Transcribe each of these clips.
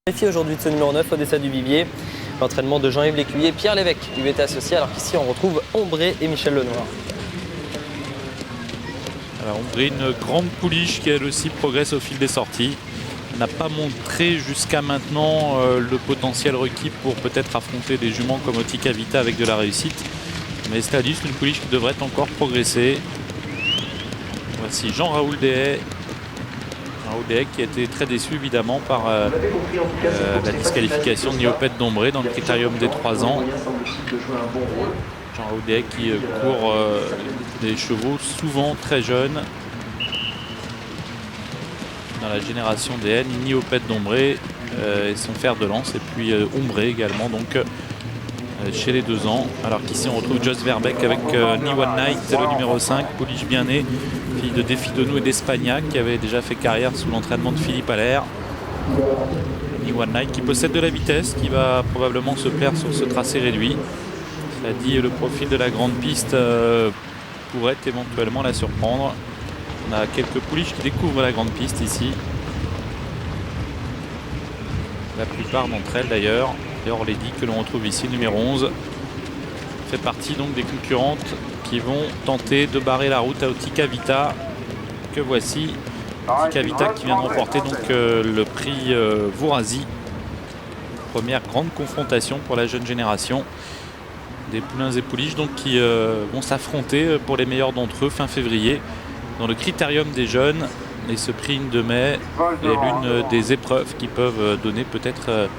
Vérifié aujourd'hui de ce numéro 9, Odessa du Vivier. L'entraînement de Jean-Yves Lécuyer, Pierre Lévesque du VT associé, alors qu'ici on retrouve Ombré et Michel Lenoir. Alors Ombré, une grande pouliche qui elle aussi progresse au fil des sorties. N'a pas montré jusqu'à maintenant le potentiel requis pour peut-être affronter des juments comme Otika Vita avec de la réussite. Mais Stadis, une pouliche qui devrait encore progresser. Voici Jean-Raoul Dehaye. Jean-Raoul Dehaye qui a été très déçu évidemment par la disqualification de Niopette d'Ombré dans le critérium des 3 ans. Jean-Raoul Dehaye qui court des chevaux souvent très jeunes. Dans la génération des N, Niopette d'Ombré et son fer de lance, et puis Ombré également donc chez les 2 ans. Alors qu'ici on retrouve Joss Verbeek avec Ni One Night, le numéro 5, pouliche bien née, fille de Défi Donou et d'Espagnac, qui avait déjà fait carrière sous l'entraînement de Philippe Allaire. Ni One Night qui possède de la vitesse, qui va probablement se plaire sur ce tracé réduit. Cela dit, le profil de la grande piste pourrait éventuellement la surprendre. On a quelques pouliches qui découvrent la grande piste ici. La plupart d'entre elles d'ailleurs. Et Orlady que l'on retrouve ici, numéro 11, fait partie donc des concurrentes qui vont tenter de barrer la route à Otika Vita. Que voici. Otika Vita qui vient de remporter donc le prix Vourazy. Première grande confrontation pour la jeune génération. Des poulains et pouliches donc qui vont s'affronter pour les meilleurs d'entre eux fin février dans le critérium des jeunes. Et ce prix de mai est l'une des épreuves qui peuvent donner peut-être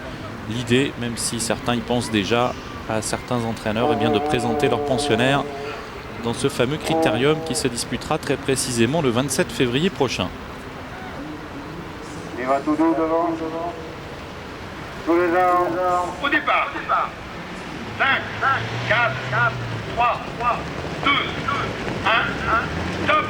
l'idée, même si certains y pensent déjà, à certains entraîneurs, bien de présenter leurs pensionnaires dans ce fameux critérium qui se disputera très précisément le 27 février prochain. Il va tout doux devant. Tous les armes. Au départ. 5, 4, 3, 2, 1, top.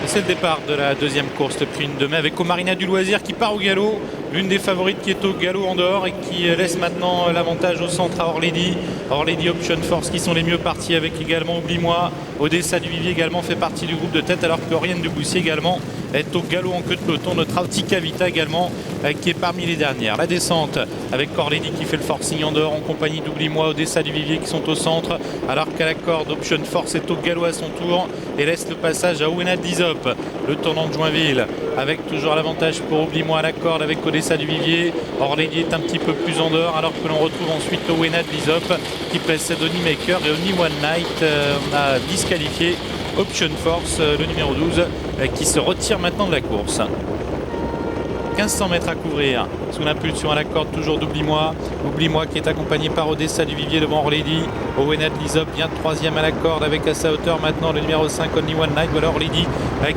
C'est le départ de la deuxième course, le prix de mai, avec Omarina du Loisir qui part au galop. L'une des favorites qui est au galop en dehors et qui laisse maintenant l'avantage au centre à Orlady. Orlady, Option Force qui sont les mieux partis, avec également Oublie-moi. Odessa du Vivier également fait partie du groupe de tête, alors que Oriane Duboussier également est au galop en queue de peloton. Notre Otika Vita également qui est parmi les dernières. La descente avec Orlady qui fait le forcing en dehors en compagnie d'Oublie-moi, Odessa du Vivier qui sont au centre, alors qu'à la corde Option Force est au galop à son tour et laisse le passage à Owena Dizop, le tournant de Joinville, avec toujours l'avantage pour Oublie-moi à la corde avec Odessa du Vivier. Orlady est un petit peu plus en dehors, alors que l'on retrouve ensuite Owena Dizop qui précède Oni Maker et Oni One Night. On a disqualifié Option Force, le numéro 12, qui se retire maintenant de la course. 1500 mètres à couvrir sous l'impulsion à la corde toujours d'Oublie-moi. Oublie-moi qui est accompagné par Odessa du Vivier devant Orlady. Owena Dizop vient 3e à la corde avec à sa hauteur maintenant le numéro 5 Only One Night. Voilà Orlady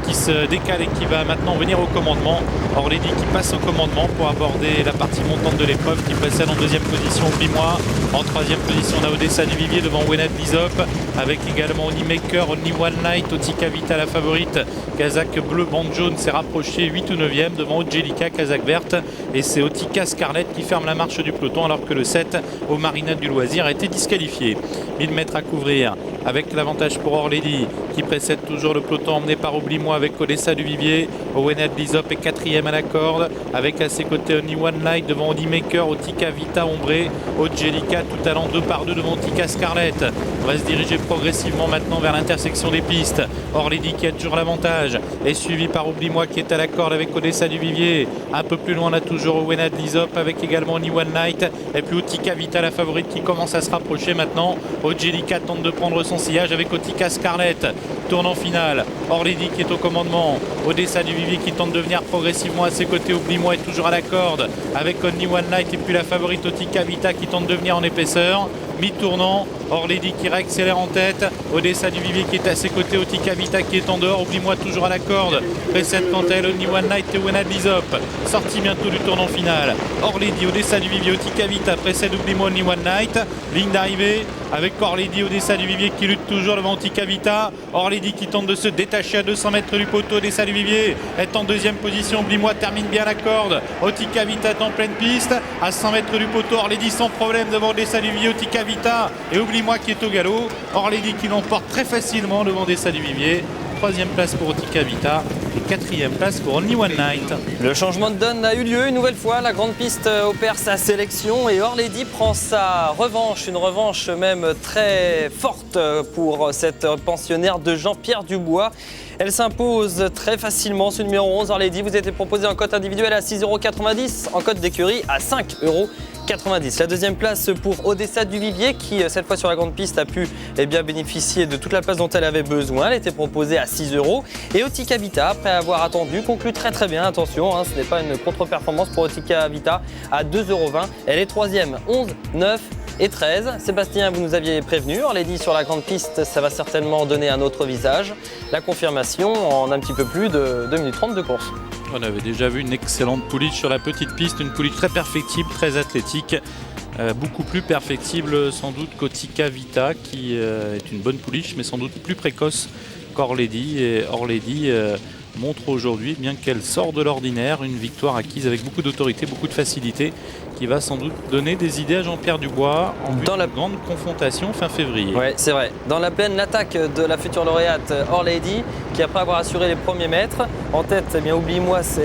qui se décale et qui va maintenant venir au commandement. Orlady qui passe au commandement pour aborder la partie montante de l'épreuve, qui précède en 2e position Oublie-moi. En 3e position on a Odessa du Vivier devant Owena Dizop, avec également Oni Maker, Only One Night, Otika Vita la favorite. Kazakh bleu bande jaune s'est rapproché 8 ou 9e devant Ojelica Kazakh verte, et c'est Otika Scarlett qui ferme la marche du peloton, alors que le 7 Omarina du Loisir a été disqualifié. 1000 mètres à couvrir avec l'avantage pour Orlady qui précède toujours le peloton emmené par Oublie-moi avec Odessa du Vivier. Owena Dizop est 4e à la corde avec à ses côtés Only One Light devant Oni Maker, Otika Vita Ombré, Ojelica tout allant 2 par 2 devant Otika Scarlett. On va se diriger progressivement maintenant vers l'intersection des pistes. Orlady qui a toujours l'avantage est suivi par Oublie-moi qui est à la corde avec Odessa du Vivier. Un peu plus loin on a toujours Owena Dizop avec également Only One Night, et puis Otika Vita la favorite qui commence à se rapprocher maintenant. Ojelica tente de prendre son sillage avec Otika Scarlett. Tournant final, Orlady qui est au commandement, Odessa du Vivier qui tente de venir progressivement à ses côtés. Oublie-moi est toujours à la corde avec Only One Night, et puis la favorite Otika Vita qui tente de venir en épaisseur. Mi-tournant, Orlady qui réaccélère en tête, Odessa du Vivier qui est à ses côtés, Otika Vita qui est en dehors, Oublie-moi toujours à la corde, précède quant à elle Only One Night et Owena Dizop. Sortie bientôt du tournant final, Orlady, Odessa du Vivier, Otika Vita précède Oublie-moi, Only One Night. Ligne d'arrivée avec Orlady, Odessa du Vivier qui lutte toujours devant Otika Vita. Orlady qui tente de se détacher à 200 mètres du poteau, Odessa du Vivier est en 2e position, Oublie-moi termine bien la corde, Otika Vita est en pleine piste, à 100 mètres du poteau, Orlady sans problème devant Odessa du Vivier, Otika Vita et Oublie-moi qui est au galop. Orlady qui l'emporte très facilement devant Odessa du Vivier. 3e place pour Otika Vita. Et 4e place pour Only One Night. Le changement de donne a eu lieu une nouvelle fois. La grande piste opère sa sélection et Orlady prend sa revanche. Une revanche même très forte pour cette pensionnaire de Jean-Pierre Dubois. Elle s'impose très facilement. Ce numéro 11, Orlady, vous était proposé en cote individuelle à 6,90 €, en cote d'écurie à 5,90 €. La deuxième place pour Odessa Duvivier qui, cette fois sur la grande piste, a pu bénéficier de toute la place dont elle avait besoin. Elle était proposée à 6 €. Et Otika Vita, après avoir attendu, conclut très bien. Attention, ce n'est pas une contre-performance pour Otika Vita à 2,20 €. Elle est troisième, 11, 9 et 13. Sébastien, vous nous aviez prévenu. Orlady sur la grande piste, ça va certainement donner un autre visage. La confirmation en un petit peu plus de 2 minutes 30 de course. On avait déjà vu une excellente pouliche sur la petite piste, une pouliche très perfectible, très athlétique, beaucoup plus perfectible sans doute qu'Otika Vita qui est une bonne pouliche mais sans doute plus précoce qu'Orlady. Et Orlady montre aujourd'hui, bien qu'elle sort de l'ordinaire, une victoire acquise avec beaucoup d'autorité, beaucoup de facilité, qui va sans doute donner des idées à Jean-Pierre Dubois en vue de la grande confrontation fin février. Oui, c'est vrai. Dans la plaine, l'attaque de la future lauréate Orlady, qui après avoir assuré les premiers mètres, en tête, oublie-moi, c'est